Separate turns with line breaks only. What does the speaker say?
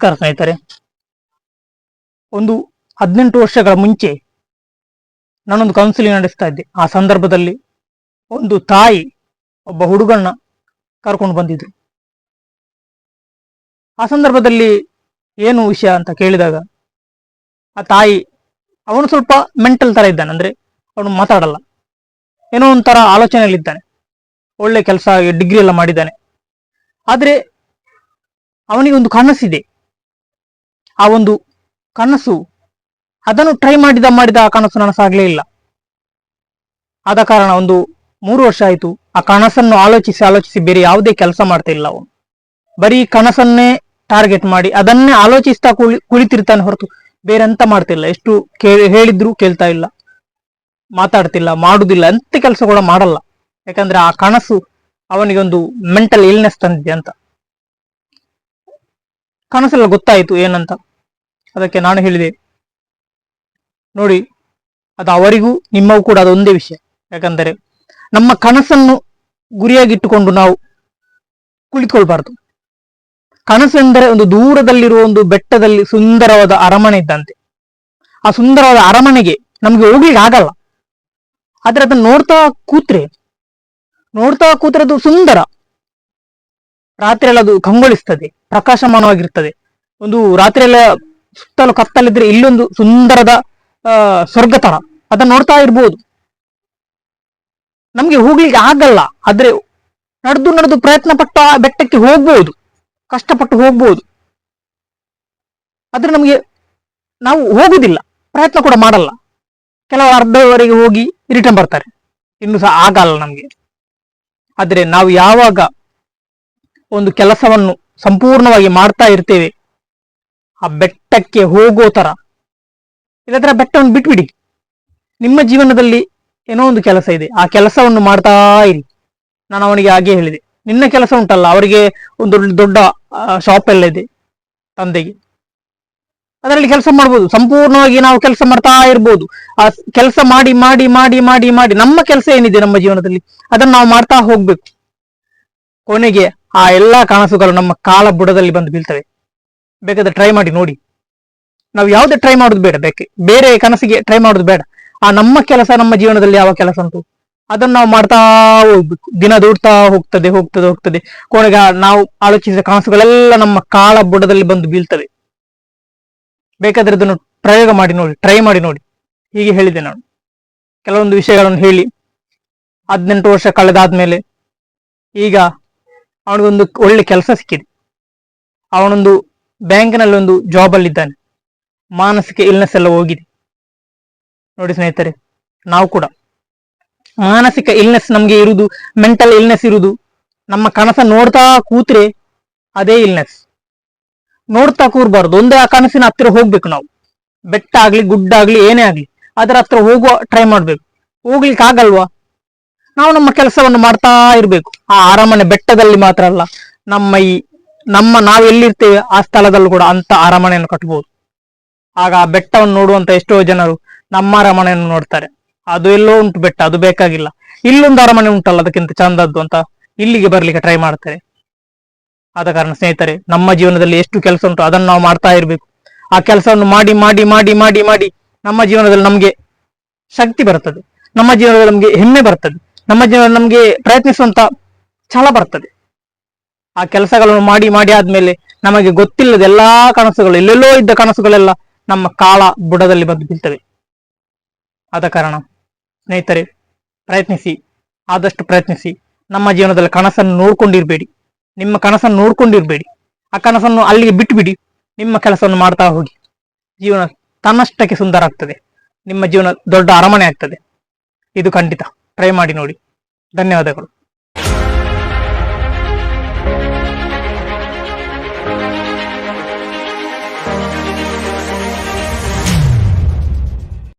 ನಮಸ್ಕಾರ ಸ್ನೇಹಿತರೆ. ಒಂದು 18 ವರ್ಷಗಳ ಮುಂಚೆ ನಾನೊಂದು ಕೌನ್ಸಿಲಿಂಗ್ ನಡೆಸ್ತಾ ಇದ್ದೆ. ಆ ಸಂದರ್ಭದಲ್ಲಿ ಒಂದು ತಾಯಿ ಒಬ್ಬ ಹುಡುಗನ್ನ ಕರ್ಕೊಂಡು ಬಂದಿದ್ರು. ಆ ಸಂದರ್ಭದಲ್ಲಿ ಏನು ವಿಷಯ ಅಂತ ಕೇಳಿದಾಗ ಆ ತಾಯಿ, ಅವನು ಸ್ವಲ್ಪ ಮೆಂಟಲ್ ತರ ಇದ್ದಾನೆ, ಅಂದ್ರೆ ಅವನು ಮಾತಾಡಲ್ಲ, ಏನೋ ಒಂಥರ ಆಲೋಚನೆಯಲ್ಲಿದ್ದಾನೆ, ಒಳ್ಳೆ ಕೆಲಸ, ಡಿಗ್ರಿ ಎಲ್ಲ ಮಾಡಿದ್ದಾನೆ. ಆದ್ರೆ ಅವನಿಗೆ ಒಂದು ಕನಸಿದೆ. ಆ ಒಂದು ಕನಸು, ಅದನ್ನು ಟ್ರೈ ಮಾಡಿದ ಆ ಕನಸು ನನಸಾಗ್ಲೇ ಇಲ್ಲ. ಆದ ಕಾರಣ ಒಂದು 3 ವರ್ಷ ಆಯ್ತು ಆ ಕನಸನ್ನು ಆಲೋಚಿಸಿ ಬೇರೆ ಯಾವುದೇ ಕೆಲಸ ಮಾಡ್ತಾ ಇಲ್ಲ. ಅವನು ಬರೀ ಕನಸನ್ನೇ ಟಾರ್ಗೆಟ್ ಮಾಡಿ ಅದನ್ನೇ ಆಲೋಚಿಸ್ತಾ ಕುಳಿತಿರ್ತಾನೆ ಹೊರತು ಬೇರೆ ಎಂತ ಮಾಡ್ತಿಲ್ಲ. ಎಷ್ಟು ಹೇಳಿದ್ರು ಕೇಳ್ತಾ ಇಲ್ಲ, ಮಾತಾಡ್ತಿಲ್ಲ, ಮಾಡುದಿಲ್ಲ, ಎಂತ ಕೆಲಸ ಕೂಡ ಮಾಡಲ್ಲ. ಯಾಕಂದ್ರೆ ಆ ಕನಸು ಅವನಿಗೆ ಒಂದು ಮೆಂಟಲ್ ಇಲ್ನೆಸ್ ತಂದಿದೆ ಅಂತ. ಕನಸೆಲ್ಲ ಗೊತ್ತಾಯ್ತು ಏನಂತ. ಅದಕ್ಕೆ ನಾನು ಹೇಳಿದೆ, ನೋಡಿ, ಅದು ಅವರಿಗೂ ನಿಮ್ಮಗೂ ಕೂಡ ಅದೊಂದೇ ವಿಷಯ. ಯಾಕಂದರೆ ನಮ್ಮ ಕನಸನ್ನು ಗುರಿಯಾಗಿಟ್ಟುಕೊಂಡು ನಾವು ಕುಳಿತುಕೊಳ್ಬಾರ್ದು. ಕನಸು ಎಂದರೆ ಒಂದು ದೂರದಲ್ಲಿರುವ ಒಂದು ಬೆಟ್ಟದಲ್ಲಿ ಸುಂದರವಾದ ಅರಮನೆ ಇದ್ದಂತೆ. ಆ ಸುಂದರವಾದ ಅರಮನೆಗೆ ನಮ್ಗೆ ಹೋಗ್ಲಿಕ್ಕೆ ಆಗಲ್ಲ. ಆದ್ರೆ ಅದನ್ನು ನೋಡ್ತಾ ಕೂತ್ರೆ ಅದು ಸುಂದರ. ರಾತ್ರಿ ಎಲ್ಲ ಅದು ಕಂಗೊಳಿಸ್ತದೆ, ಪ್ರಕಾಶಮಾನವಾಗಿರ್ತದೆ. ಒಂದು ರಾತ್ರಿ ಎಲ್ಲ ಸುತ್ತಲೂ ಕತ್ತಲಿದ್ರೆ ಇಲ್ಲೊಂದು ಸುಂದರದ ಸ್ವರ್ಗ ತರ ಅದನ್ನ ನೋಡ್ತಾ ಇರ್ಬೋದು. ನಮ್ಗೆ ಹೋಗ್ಲಿಕ್ಕೆ ಆಗಲ್ಲ, ಆದ್ರೆ ನಡೆದು ಪ್ರಯತ್ನ ಪಟ್ಟು ಆ ಬೆಟ್ಟಕ್ಕೆ ಹೋಗ್ಬೋದು, ಕಷ್ಟಪಟ್ಟು ಹೋಗ್ಬೋದು. ಆದ್ರೆ ನಾವು ಹೋಗುದಿಲ್ಲ, ಪ್ರಯತ್ನ ಕೂಡ ಮಾಡಲ್ಲ. ಕೆಲವರು ಅರ್ಧವರೆಗೆ ಹೋಗಿ ರಿಟರ್ನ್ ಬರ್ತಾರೆ, ಇನ್ನು ಸಹ ಆಗಲ್ಲ ನಮ್ಗೆ. ಆದ್ರೆ ನಾವು ಯಾವಾಗ ಒಂದು ಕೆಲಸವನ್ನು ಸಂಪೂರ್ಣವಾಗಿ ಮಾಡ್ತಾ ಇರ್ತೇವೆ, ಆ ಬೆಟ್ಟಕ್ಕೆ ಹೋಗೋ ತರ, ಇಲ್ಲದ್ರೆ ಬೆಟ್ಟವನ್ನು ಬಿಟ್ಬಿಡಿ. ನಿಮ್ಮ ಜೀವನದಲ್ಲಿ ಏನೋ ಒಂದು ಕೆಲಸ ಇದೆ, ಆ ಕೆಲಸವನ್ನು ಮಾಡ್ತಾ ಇರಿ. ನಾನು ಅವನಿಗೆ ಹಾಗೆ ಹೇಳಿದೆ, ನಿನ್ನ ಕೆಲಸ ಉಂಟಲ್ಲ, ಅವರಿಗೆ ಒಂದು ದೊಡ್ಡ ಶಾಪ್ ಎಲ್ಲ ಇದೆ ತಂದೆಗೆ, ಅದರಲ್ಲಿ ಕೆಲಸ ಮಾಡ್ಬೋದು. ಸಂಪೂರ್ಣವಾಗಿ ನಾವು ಕೆಲಸ ಮಾಡ್ತಾ ಇರ್ಬೋದು. ಆ ಕೆಲಸ ಮಾಡಿ ಮಾಡಿ ಮಾಡಿ ಮಾಡಿ ಮಾಡಿ ನಮ್ಮ ಕೆಲಸ ಏನಿದೆ ನಮ್ಮ ಜೀವನದಲ್ಲಿ ಅದನ್ನು ನಾವು ಮಾಡ್ತಾ ಹೋಗ್ಬೇಕು. ಕೊನೆಗೆ ಆ ಎಲ್ಲಾ ಕನಸುಗಳು ನಮ್ಮ ಕಾಲ ಬುಡದಲ್ಲಿ ಬಂದು ಬೀಳ್ತವೆ. ಬೇಕಾದ್ರೆ ಟ್ರೈ ಮಾಡಿ ನೋಡಿ. ನಾವು ಯಾವುದೇ ಟ್ರೈ ಮಾಡೋದು ಬೇಡ, ಬೇರೆ ಕನಸಿಗೆ ಟ್ರೈ ಮಾಡೋದು ಬೇಡ. ಆ ನಮ್ಮ ಕೆಲಸ, ನಮ್ಮ ಜೀವನದಲ್ಲಿ ಯಾವ ಕೆಲಸ ಉಂಟು ಅದನ್ನು ನಾವು ಮಾಡ್ತಾ ಹೋಗ್ಬೇಕು. ದಿನ ದೂಡ್ತಾ ಹೋಗ್ತದೆ. ಕೊನೆಗೆ ನಾವು ಆಲೋಚಿಸಿದ ಕನಸುಗಳೆಲ್ಲ ನಮ್ಮ ಕಾಲ ಬುಡದಲ್ಲಿ ಬಂದು ಬೀಳ್ತವೆ. ಬೇಕಾದ್ರೆ ಅದನ್ನು ಪ್ರಯೋಗ ಮಾಡಿ ನೋಡಿ, ಟ್ರೈ ಮಾಡಿ ನೋಡಿ. ಹೀಗೆ ಹೇಳಿದೆ ನಾನು. ಕೆಲವೊಂದು ವಿಷಯಗಳನ್ನು ಹೇಳಿ 18 ವರ್ಷ ಕಳೆದಾದ್ಮೇಲೆ ಈಗ ಅವನಿಗೊಂದು ಒಳ್ಳೆ ಕೆಲಸ ಸಿಕ್ಕಿದೆ. ಅವನೊಂದು ಬ್ಯಾಂಕ್ನಲ್ಲಿ ಒಂದು ಜಾಬ್ ಅಲ್ಲಿ ಇದ್ದಾನೆ. ಮಾನಸಿಕ ಇಲ್ನೆಸ್ ಎಲ್ಲ ಹೋಗಿದೆ. ನೋಡಿ ಸ್ನೇಹಿತರೆ, ನಾವು ಕೂಡ ಮಾನಸಿಕ ಇಲ್ನೆಸ್ ನಮ್ಗೆ ಇರುವುದು, ಮೆಂಟಲ್ ಇಲ್ನೆಸ್ ಇರುವುದು ನಮ್ಮ ಕನಸ ನೋಡ್ತಾ ಕೂತ್ರೆ ಅದೇ ಇಲ್ನೆಸ್. ನೋಡ್ತಾ ಕೂರ್ಬಾರ್ದು, ಒಂದೇ ಆ ಕನಸಿನ ಹತ್ತಿರ ಹೋಗ್ಬೇಕು. ನಾವು ಬೆಟ್ಟ ಆಗ್ಲಿ ಗುಡ್ಡ ಆಗ್ಲಿ ಏನೇ ಆಗ್ಲಿ ಅದರ ಹತ್ರ ಹೋಗುವ ಟ್ರೈ ಮಾಡ್ಬೇಕು. ಹೋಗ್ಲಿಕ್ಕೆ ಆಗಲ್ವಾ, ನಾವು ನಮ್ಮ ಕೆಲಸವನ್ನು ಮಾಡ್ತಾ ಇರ್ಬೇಕು. ಆ ಅರಮನೆ ಬೆಟ್ಟದಲ್ಲಿ ಮಾತ್ರ ಅಲ್ಲ, ನಾವು ಎಲ್ಲಿರ್ತೇವೆ ಆ ಸ್ಥಳದಲ್ಲೂ ಕೂಡ ಅಂತ ಅರಮನೆಯನ್ನು ಕಟ್ಬಹುದು. ಆಗ ಆ ಬೆಟ್ಟವನ್ನು ನೋಡುವಂತ ಎಷ್ಟೋ ಜನರು ನಮ್ಮ ಅರಮನೆಯನ್ನು ನೋಡ್ತಾರೆ. ಅದು ಎಲ್ಲೋ ಉಂಟು ಬೆಟ್ಟ, ಅದು ಬೇಕಾಗಿಲ್ಲ, ಇಲ್ಲೊಂದು ಅರಮನೆ ಉಂಟಲ್ಲ ಅದಕ್ಕಿಂತ ಚಂದದ್ದು ಅಂತ ಇಲ್ಲಿಗೆ ಬರ್ಲಿಕ್ಕೆ ಟ್ರೈ ಮಾಡ್ತಾರೆ. ಆದ ಕಾರಣ ಸ್ನೇಹಿತರೆ, ನಮ್ಮ ಜೀವನದಲ್ಲಿ ಎಷ್ಟು ಕೆಲಸ ಉಂಟು ಅದನ್ನು ನಾವು ಮಾಡ್ತಾ ಇರ್ಬೇಕು. ಆ ಕೆಲಸವನ್ನು ಮಾಡಿ ಮಾಡಿ ಮಾಡಿ ಮಾಡಿ ಮಾಡಿ ನಮ್ಮ ಜೀವನದಲ್ಲಿ ನಮ್ಗೆ ಶಕ್ತಿ ಬರ್ತದೆ, ನಮ್ಮ ಜೀವನದಲ್ಲಿ ನಮ್ಗೆ ಹೆಮ್ಮೆ ಬರ್ತದೆ, ನಮ್ಮ ಜೀವನ ನಮ್ಗೆ ಪ್ರಯತ್ನಿಸುವಂತ ಛಲ ಬರ್ತದೆ. ಆ ಕೆಲಸಗಳನ್ನು ಮಾಡಿ ಮಾಡಿ ಆದ್ಮೇಲೆ ನಮಗೆ ಗೊತ್ತಿಲ್ಲದ ಎಲ್ಲಾ ಕನಸುಗಳು, ಎಲ್ಲೆಲ್ಲೋ ಇದ್ದ ಕನಸುಗಳೆಲ್ಲ ನಮ್ಮ ಕಾಲ ಬುಡದಲ್ಲಿ ಬಂದು ಬೀಳ್ತವೆ. ಆದ ಕಾರಣ ಸ್ನೇಹಿತರೆ, ಪ್ರಯತ್ನಿಸಿ, ಆದಷ್ಟು ಪ್ರಯತ್ನಿಸಿ. ನಮ್ಮ ಜೀವನದಲ್ಲಿ ಕನಸನ್ನು ನೋಡ್ಕೊಂಡಿರ್ಬೇಡಿ, ನಿಮ್ಮ ಕನಸನ್ನು ನೋಡ್ಕೊಂಡಿರ್ಬೇಡಿ. ಆ ಕನಸನ್ನು ಅಲ್ಲಿಗೆ ಬಿಟ್ಬಿಡಿ, ನಿಮ್ಮ ಕೆಲಸವನ್ನು ಮಾಡ್ತಾ ಹೋಗಿ. ಜೀವನ ತನ್ನಷ್ಟಕ್ಕೆ ಸುಂದರ ಆಗ್ತದೆ, ನಿಮ್ಮ ಜೀವನ ದೊಡ್ಡ ಅರಮನೆ ಆಗ್ತದೆ. ಇದು ಖಂಡಿತ. ಟ್ರೈ ಮಾಡಿ ನೋಡಿ. ಧನ್ಯವಾದಗಳು.